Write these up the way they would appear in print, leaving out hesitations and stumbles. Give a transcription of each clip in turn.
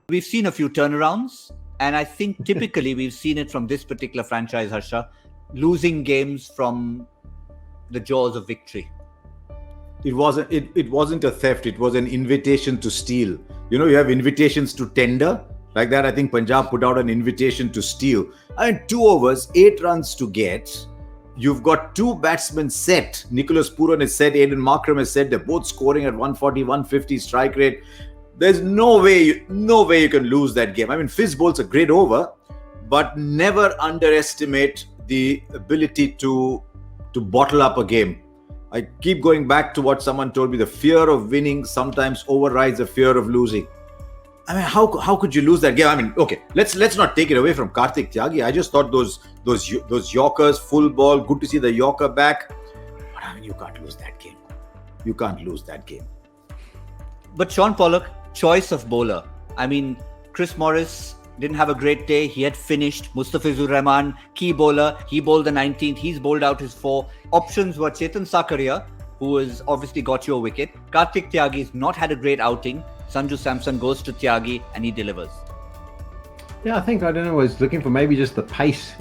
We've seen a few turnarounds, and I think typically we've seen it from this particular franchise, Harsha, losing games from the jaws of victory. It wasn't a theft. It was an invitation to steal. You know, you have invitations to tender. Like that, I think Punjab put out an invitation to steal. And 2 overs, 8 runs to get. You've got 2 batsmen set. Nicholas Pooran is set. Aiden Markram is set. They're both scoring at 140, 150 strike rate. There's no way you can lose that game. I mean, Fizz bowls a great over, but never underestimate the ability to bottle up a game. I keep going back to what someone told me. The fear of winning sometimes overrides the fear of losing. I mean, how could you lose that game? I mean, okay, let's not take it away from Kartik Tyagi. I just thought those Yorkers, full ball, good to see the Yorker back. But I mean, you can't lose that game. You can't lose that game. But Shaun Pollock, choice of bowler. I mean, Chris Morris didn't have a great day. He had finished. Mustafizur Rahman, key bowler. He bowled the 19th. He's bowled out his 4. Options were Chetan Sakaria, who has obviously got you a wicket. Kartik Tyagi's not had a great outing. Sanju Samson goes to Tyagi and he delivers. Yeah, I was looking for maybe just the pace,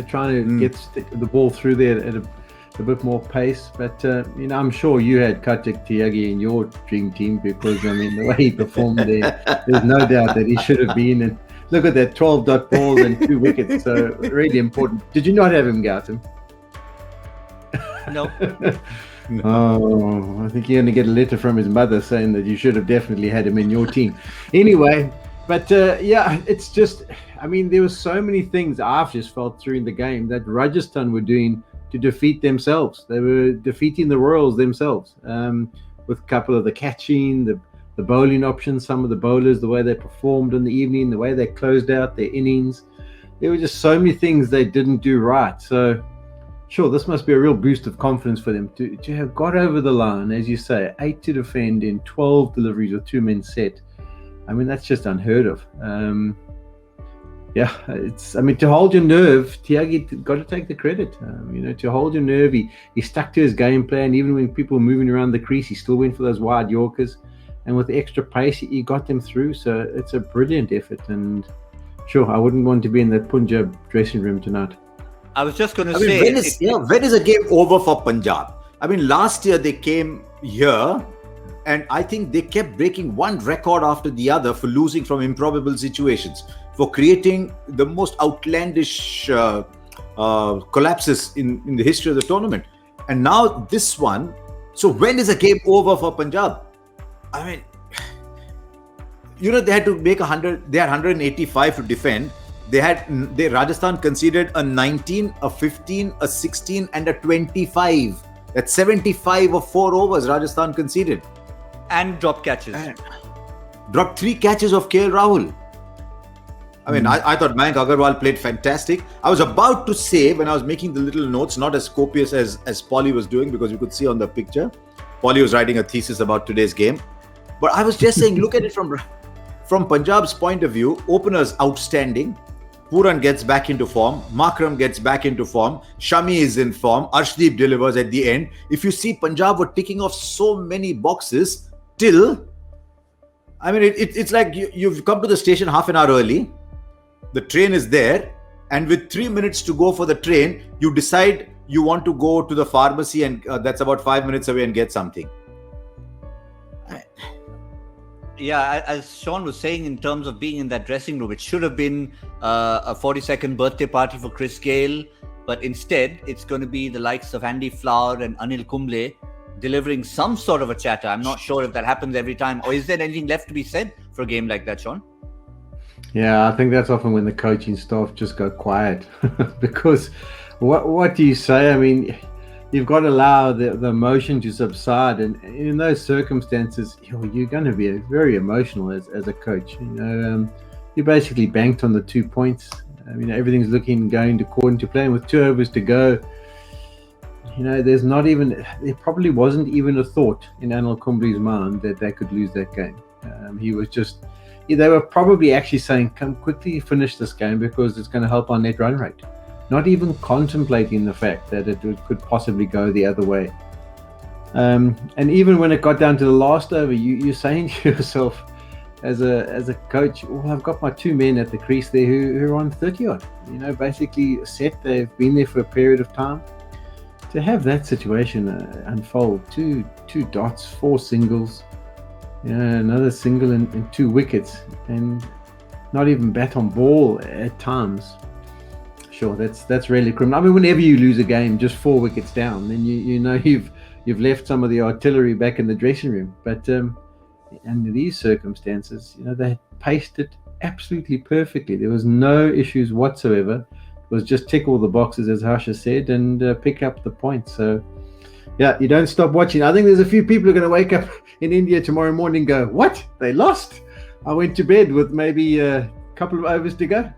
trying to get the ball through there at a bit more pace. But, I'm sure you had Kartik Tyagi in your dream team because, I mean, the way he performed there's no doubt that he should have been. And look at that, 12 dot balls and 2 wickets. So really important. Did you not have him, Gautam? No. Oh, I think you're going to get a letter from his mother saying that you should have definitely had him in your team. Anyway, but it's just, I mean, there were so many things I've just felt through in the game that Rajasthan were doing to defeat themselves. They were defeating the Royals themselves with a couple of the catching, the bowling options, some of the bowlers, the way they performed in the evening, the way they closed out their innings. There were just so many things they didn't do right. So, sure, this must be a real boost of confidence for them to have got over the line, as you say, 8 to defend in 12 deliveries with 2 men set. I mean, that's just unheard of. To hold your nerve, Tyagi got to take the credit. To hold your nerve, he stuck to his game plan. Even when people were moving around the crease, he still went for those wide Yorkers. And with the extra pace, he got them through. So it's a brilliant effort. And sure, I wouldn't want to be in that Punjab dressing room tonight. I was just going to say... when is a game over for Punjab? I mean, last year they came here and I think they kept breaking one record after the other for losing from improbable situations, for creating the most outlandish collapses in the history of the tournament. And now this one. So when is a game over for Punjab? I mean, they had to make 100. They had 185 to defend. Rajasthan conceded a 19, a 15, a 16 and a 25. That's 75 of 4 overs Rajasthan conceded. And drop catches. Dropped 3 catches of KL Rahul. I mean, I thought Mayank Agarwal played fantastic. I was about to say, when I was making the little notes, not as copious as Polly was doing, because you could see on the picture, Polly was writing a thesis about today's game. But I was just saying, look at it from Punjab's point of view. Openers outstanding. Pooran gets back into form. Markram gets back into form. Shami is in form. Arshdeep delivers at the end. If you see, Punjab were ticking off so many boxes till... I mean, it's like you've come to the station half an hour early. The train is there. And with 3 minutes to go for the train, you decide you want to go to the pharmacy and that's about 5 minutes away and get something. Yeah, as Shaun was saying, in terms of being in that dressing room, it should have been a 42nd birthday party for Chris Gayle, but instead it's going to be the likes of Andy Flower and Anil Kumble delivering some sort of a chatter. I'm not sure if that happens every time, or is there anything left to be said for a game like that, Shaun? Yeah, I think that's often when the coaching staff just go quiet because what do you say? I mean, you've got to allow the emotion to subside, and in those circumstances, you're going to be very emotional as a coach. You basically banked on the 2 points. I mean, everything's going according to plan with 2 overs to go. There probably wasn't even a thought in Anil Kumble's mind that they could lose that game. They were probably actually saying, come quickly finish this game because it's going to help our net run rate. Not even contemplating the fact that it could possibly go the other way. And even when it got down to the last over, you're saying to yourself, as a coach, well, I've got my two men at the crease there who are on 30 odd. Basically set. They've been there for a period of time. To have that situation unfold, two dots, 4 singles, another single and 2 wickets, and not even bat on ball at times. Sure, that's really criminal. I mean, whenever you lose a game just 4 wickets down, then you've left some of the artillery back in the dressing room. But under these circumstances, they paced it absolutely perfectly. There was no issues whatsoever. It was just tick all the boxes, as Harsha said, and pick up the points. So, yeah, you don't stop watching. I think there's a few people who are going to wake up in India tomorrow morning and go, what? They lost? I went to bed with maybe a couple of overs to go.